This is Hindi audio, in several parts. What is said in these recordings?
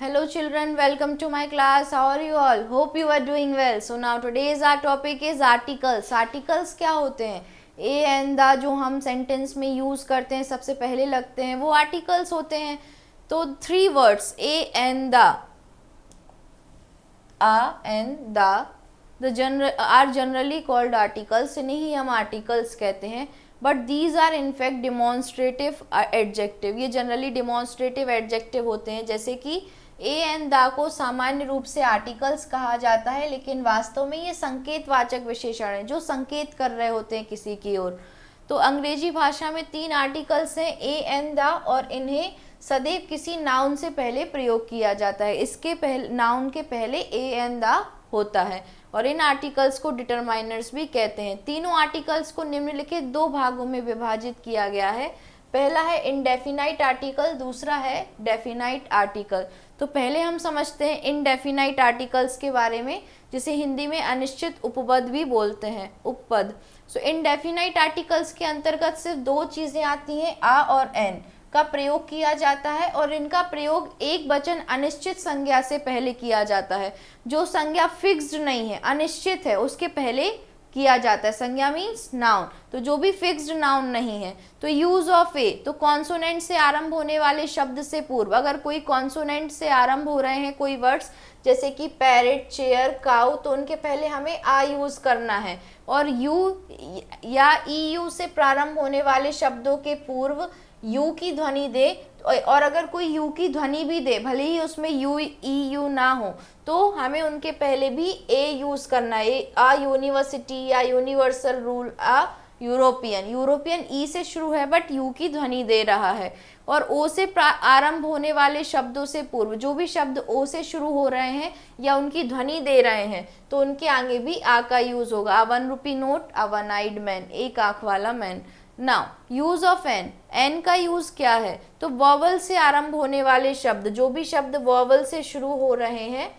Hello children, welcome to my class. How are you all? Hope you are doing well. So now today's our topic is articles. Articles क्या होते हैं? A and the जो हम सेंटेंस में यूज़ करते हैं, सबसे पहले लगते हैं, वो आर्टिकल्स होते हैं. तो 3 words A and the, are generally called articles. इन्हें ही हम आर्टिकल्स कहते हैं. But these are in fact demonstrative adjective. ये जनरली डिमॉन्स्ट्रेटिव एडजेक्टिव होते हैं. जैसे कि ए एंड द को सामान्य रूप से आर्टिकल्स कहा जाता है, लेकिन वास्तव में ये संकेतवाचक विशेषण हैं जो संकेत कर रहे होते हैं किसी की ओर. तो अंग्रेजी भाषा में 3 आर्टिकल्स हैं, ए एंड द, और इन्हें सदैव किसी नाउन से पहले प्रयोग किया जाता है. इसके पहले नाउन के पहले ए एंड द होता है, और इन आर्टिकल्स को डिटरमाइनर्स भी कहते हैं. तीनों आर्टिकल्स को निम्नलिखित 2 भागों में विभाजित किया गया है. पहला है इनडेफिनाइट आर्टिकल, दूसरा है डेफिनाइट आर्टिकल. तो पहले हम समझते हैं इनडेफिनाइट आर्टिकल्स के बारे में, जिसे हिंदी में अनिश्चित उपपद भी बोलते हैं, उपपद. सो इनडेफिनाइट आर्टिकल्स के अंतर्गत सिर्फ 2 चीज़ें आती हैं, आ और एन का प्रयोग किया जाता है, और इनका प्रयोग एक वचन अनिश्चित संज्ञा से पहले किया जाता है. जो संज्ञा फिक्स्ड नहीं है, अनिश्चित है, उसके पहले किया जाता है. संज्ञा मीन्स नाउन, तो जो भी फिक्स्ड नाउन नहीं है. तो यूज ऑफ ए, तो कॉन्सोनेंट से आरंभ होने वाले शब्द से पूर्व, अगर कोई कॉन्सोनेंट से आरंभ हो रहे हैं कोई वर्ड्स, जैसे कि पैरेट, चेयर, काउ, तो उनके पहले हमें आ यूज करना है. और यू या ई यू से प्रारंभ होने वाले शब्दों के पूर्व यू की ध्वनि दे, और अगर कोई यू की ध्वनि भी दे, भले ही उसमें यू ई यू ना हो, तो हमें उनके पहले भी ए यूज करना है. आ यूनिवर्सिटी या यूनिवर्सल रूल, आ यूरोपियन ई से शुरू है बट यू की ध्वनि दे रहा है. और ओ से आरंभ होने वाले शब्दों से पूर्व, जो भी शब्द ओ से शुरू हो रहे हैं या उनकी ध्वनि दे रहे हैं, तो उनके आगे भी आ का यूज होगा. आ 1 रुपी नोट, आ 1 आइड मैन, एक आंख वाला man. Now use of an, an का यूज क्या है? तो वॉवल से आरंभ होने वाले शब्द, जो भी शब्द वॉवल से शुरू हो रहे हैं,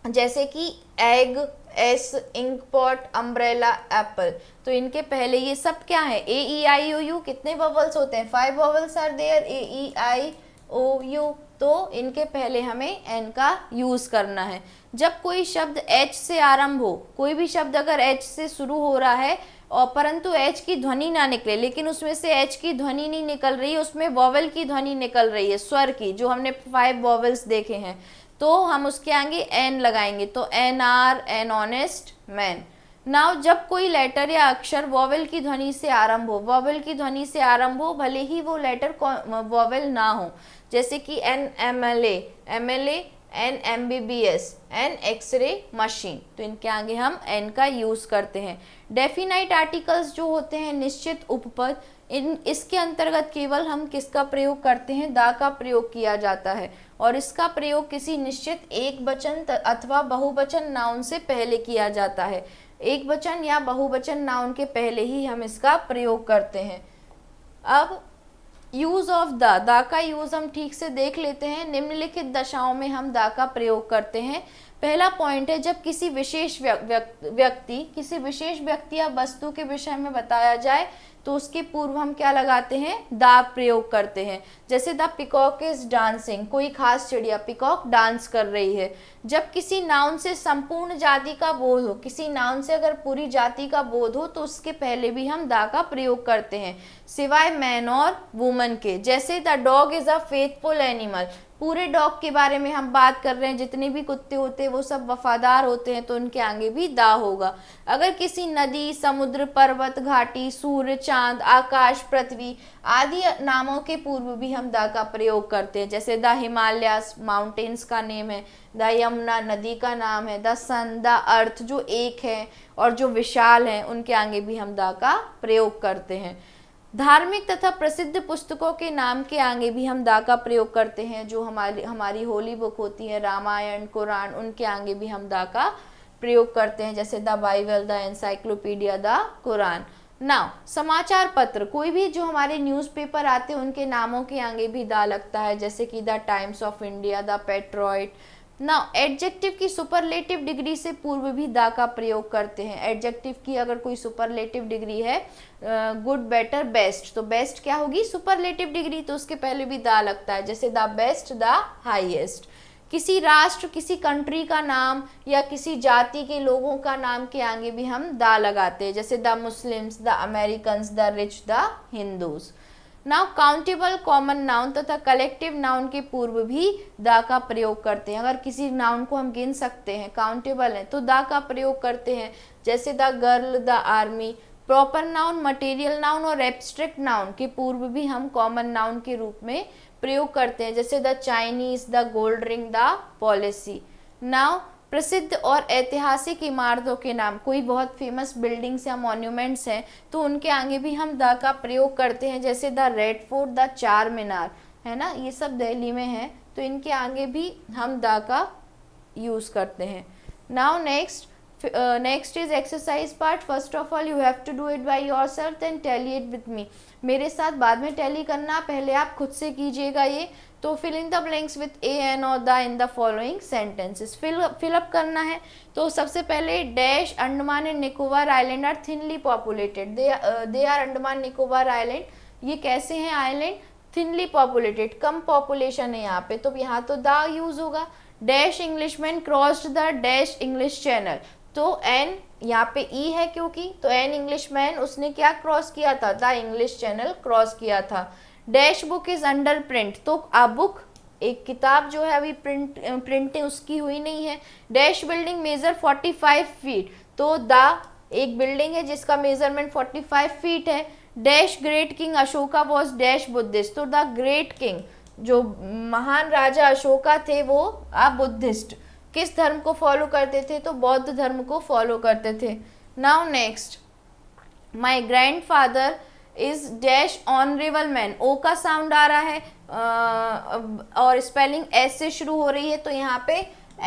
जैसे कि egg, ass, ink pot, umbrella, apple, तो इनके पहले ये सब क्या है? ए ई आई ओ यू. कितने वॉवल्स होते हैं? 5 vowels are there, A E I O U. तो इनके पहले हमें एन का यूज करना है. जब कोई शब्द एच से आरंभ हो, कोई भी शब्द अगर एच से शुरू हो रहा है और परंतु एच की ध्वनि ना निकले, लेकिन उसमें से एच की ध्वनि नहीं निकल रही है, उसमें वॉवल की ध्वनि निकल रही है, स्वर की, जो हमने 5 वॉवल्स देखे हैं, तो हम उसके आगे एन लगाएंगे. तो an hour, an honest man. Now जब कोई लेटर या अक्षर वॉवल की ध्वनि से आरंभ हो, वॉवल की ध्वनि से आरंभ हो, भले ही वो लेटर वॉवल ना हो, जैसे कि an M L A, an M B B S, an X-ray machine, तो इनके आगे हम एन का यूज करते हैं. डेफिनाइट आर्टिकल्स जो होते हैं निश्चित उपपद, इसके अंतर्गत केवल हम किसका प्रयोग करते हैं? दा का प्रयोग किया जाता है, और इसका प्रयोग किसी निश्चित एक वचन अथवा बहुवचन नाउन से पहले किया जाता है. एक वचन या बहुवचन नाउन के पहले ही हम इसका प्रयोग करते हैं. अब यूज ऑफ द का यूज हम ठीक से देख लेते हैं. निम्नलिखित दशाओं में हम द का प्रयोग करते हैं. पहला पॉइंट है, जब किसी विशेष व्यक्ति या वस्तु के विषय में बताया जाए, तो उसके पूर्व हम क्या लगाते हैं? दा प्रयोग करते हैं. जैसे द पिकॉक इज डांसिंग, कोई खास चिड़िया पिकॉक डांस कर रही है. जब किसी नाउन से संपूर्ण जाति का बोध हो, किसी नाउन से अगर पूरी जाति का बोध हो, तो उसके पहले भी हम दा का प्रयोग करते हैं, सिवाय मैन और वुमन के. जैसे the dog is a faithful animal, पूरे डॉग के बारे में हम बात कर रहे हैं, जितने भी कुत्ते होते हैं वो सब वफादार होते हैं, तो उनके आगे भी दा होगा. अगर किसी नदी, समुद्र, पर्वत, घाटी, सूर्य, चांद, आकाश, पृथ्वी आदि नामों के पूर्व भी हम दा का प्रयोग करते हैं. जैसे द हिमालयास माउंटेन्स का नेम है, द यमुना नदी का नाम है, द सन, द अर्थ जो एक है और जो विशाल है, उनके आगे भी हम दा का प्रयोग करते हैं. धार्मिक तथा प्रसिद्ध पुस्तकों के नाम के आगे भी हम दा का प्रयोग करते हैं. जो हमारी होली बुक होती है, रामायण, कुरान, उनके आगे भी हम दा का प्रयोग करते हैं, जैसे the Bible, the encyclopedia, the Quran. Now समाचार पत्र, कोई भी जो हमारे न्यूज़पेपर आते हैं, उनके नामों के आगे भी दा लगता है, जैसे कि the Times of India, the Patriot, now adjective की सुपरलेटिव डिग्री से पूर्व भी दा का प्रयोग करते हैं। एडजेक्टिव की अगर कोई सुपरलेटिव डिग्री है, गुड, बेटर, बेस्ट, तो बेस्ट क्या होगी, सुपरलेटिव डिग्री, तो उसके पहले भी दा लगता है, जैसे द बेस्ट, द हाईएस्ट। किसी राष्ट्र, किसी कंट्री का नाम या किसी जाति के लोगों का नाम के आगे भी हम दा लगाते हैं, जैसे the Muslims, the Americans, the rich, the Hindus. Now countable common noun तथा कलेक्टिव नाउन के पूर्व भी दा का प्रयोग करते हैं। अगर किसी नाउन को हम गिन सकते हैं, काउंटेबल है, तो दा का प्रयोग करते हैं, जैसे the girl, the army. Proper noun, material noun और एब्स्ट्रैक्ट नाउन के पूर्व भी हम कॉमन नाउन के रूप में प्रयोग करते हैं, जैसे the Chinese, the gold ring, the policy. Now प्रसिद्ध और ऐतिहासिक इमारतों के नाम, कोई बहुत फेमस बिल्डिंग्स या मॉन्यूमेंट्स हैं तो उनके आगे भी हम द का प्रयोग करते हैं, जैसे द रेड फोर्ट, द चार मीनार, है ना, ये सब दिल्ली में है, तो इनके आगे भी हम द का यूज़ करते हैं। Now next is exercise part. First of all you have to do it by yourself, then tally it with me. मेरे साथ बाद में टैली करना, पहले आप खुद से कीजिएगा ये। तो fill in the blanks with a an और the in the following sentences. Fill up करना है। तो सबसे पहले dash Andaman and Nicobar island are thinly populated. They are Andaman Nicobar island. ये कैसे हैं आइलैंड? थिनली पॉपुलेटेड, कम पॉपुलेशन है यहाँ पे, तो यहाँ तो द यूज होगा। Dash Englishman crossed the dash English channel, तो एन यहाँ पे ई है क्योंकि, तो एन इंग्लिशमैन उसने क्या क्रॉस किया था? द इंग्लिश चैनल क्रॉस किया था। Dash book is under print, तो आ बुक एक किताब जो है अभी प्रिंटिंग उसकी हुई नहीं है। डैश बिल्डिंग मेजर 45 फीट, तो द एक बिल्डिंग है जिसका मेजरमेंट 45 फीट है। Dash great king Ashoka was dash Buddhist, तो द ग्रेट किंग जो महान राजा अशोका थे वो बुद्धिस्ट, किस धर्म को फॉलो करते थे? तो बौद्ध धर्म को फॉलो करते थे। Now next, my grandfather is dash honourable man, O का साउंड आ रहा है और स्पेलिंग एस से शुरू हो रही है, तो यहाँ पे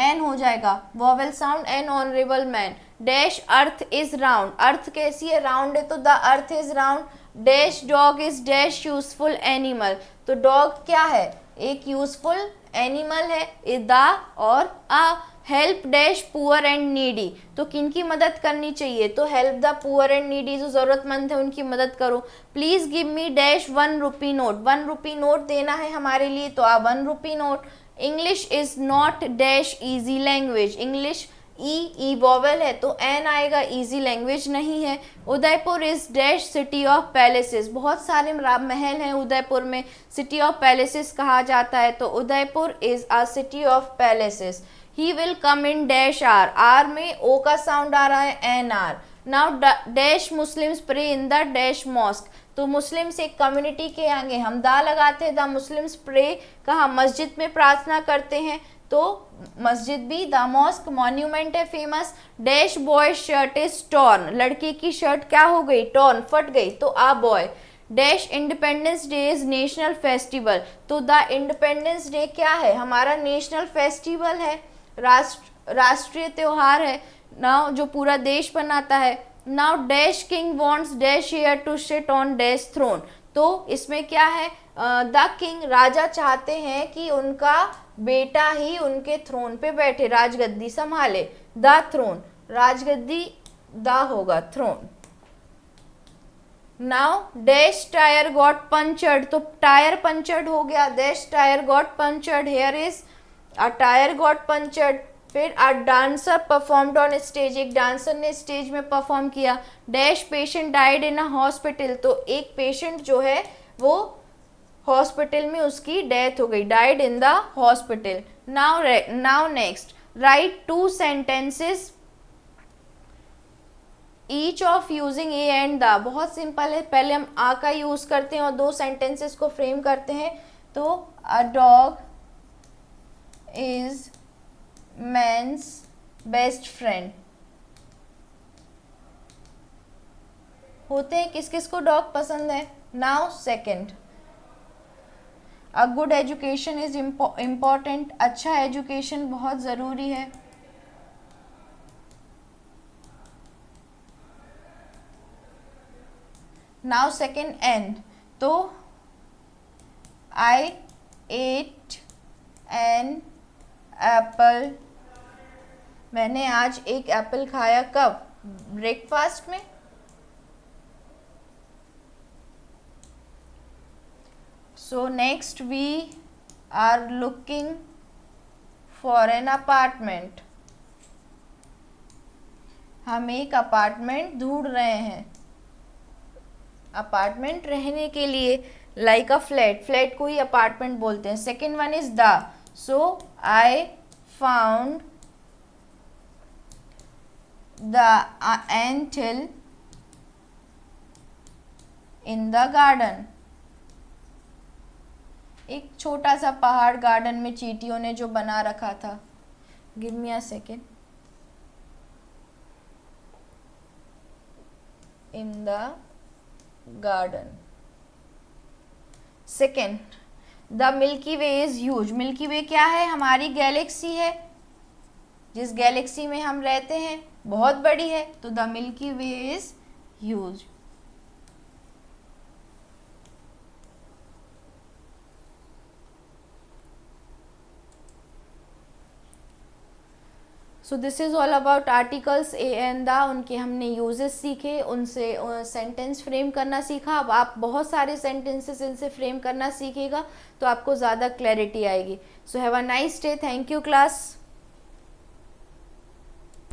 एन हो जाएगा, vowel sound, an honourable man. Dash earth is round, earth कैसी है? राउंड है, तो the earth is round. Dash dog is dash useful animal, तो डॉग क्या है? एक यूजफुल एनिमल है। द और a. Help dash poor and needy, तो किनकी मदद करनी चाहिए? तो help the poor and needy, जो जरूरतमंद है उनकी मदद करो। Please give me dash 1 rupee note, 1 rupee note देना है हमारे लिए, तो 1 rupee note. English is not dash easy language, English E vowel है तो एन आएगा, इजी लैंग्वेज नहीं है। Udaipur is dash city of palaces, बहुत सारे महल हैं उदयपुर में, सिटी ऑफ पैलेसेस कहा जाता है, तो उदयपुर is a city of palaces. He will come in dash hour, hour में ओ का साउंड आ रहा है, an hour. Now dash Muslims pray in the dash mosque, तो मुस्लिम्स एक कम्युनिटी के आगे हम दा लगाते हैं, द मुस्लिम्स प्रे कहाँ? मस्जिद में प्रार्थना करते हैं, तो मस्जिद भी, द मॉस्क मॉन्यूमेंट है famous. Dash boy shirt is torn, लड़के की शर्ट क्या हो गई? टॉर्न, फट गई, तो आ boy. Dash independence day is national festival, तो द इंडिपेंडेंस डे क्या है? हमारा नेशनल फेस्टिवल है, राष्ट्रीय त्योहार है ना, जो पूरा देश मनाता है। Now dash king wants dash heir to sit on dash throne, तो इसमें क्या है? द किंग, राजा चाहते हैं कि उनका बेटा ही उनके थ्रोन पे बैठे, राजगद्दी संभाले। द थ्रोन, राजगद्दी द होगा, throne. Now dash tyre got punctured, तो टायर पंचर्ड हो गया, dash tyre got punctured, here is a tyre got punctured. फिर a dancer performed on stage, एक डांसर ने स्टेज में परफॉर्म किया। Dash patient died in a hospital, तो एक पेशेंट जो है वो हॉस्पिटल में उसकी डेथ हो गई, died in the hospital. Now next, right 2 sentences each of using A and the, बहुत सिंपल है, पहले हम आ का यूज करते हैं और 2 सेंटेंसेस को फ्रेम करते हैं। तो a dog is man's best friend, होते हैं किस किस को डॉग पसंद है? Now second, a good education is important, अच्छा एजुकेशन बहुत ज़रूरी है। नाउ सेकंड एन, तो आई एट एन एप्पल, मैंने आज एक एप्पल खाया। कब? ब्रेकफास्ट में। So next we are looking for an apartment, हम एक अपार्टमेंट ढूंढ रहे हैं, अपार्टमेंट रहने के लिए, लाइक अ फ्लैट, फ्लैट को ही अपार्टमेंट बोलते हैं। Second one is the, so I found the until in the garden, एक छोटा सा पहाड़ गार्डन में चींटियों ने जो बना रखा था। Give me a second. In the garden. Second, the milky way is huge, milky way क्या है? हमारी गैलेक्सी है, जिस गैलेक्सी में हम रहते हैं बहुत बड़ी है, तो the milky way is huge. So this is all about articles A and the, उनके हमने यूजेस सीखे, उनसे सेंटेंस फ्रेम करना सीखा। अब आप बहुत सारे सेंटेंसेस इनसे फ्रेम करना सीखेगा तो आपको ज़्यादा क्लैरिटी आएगी। So have a nice day, thank you class.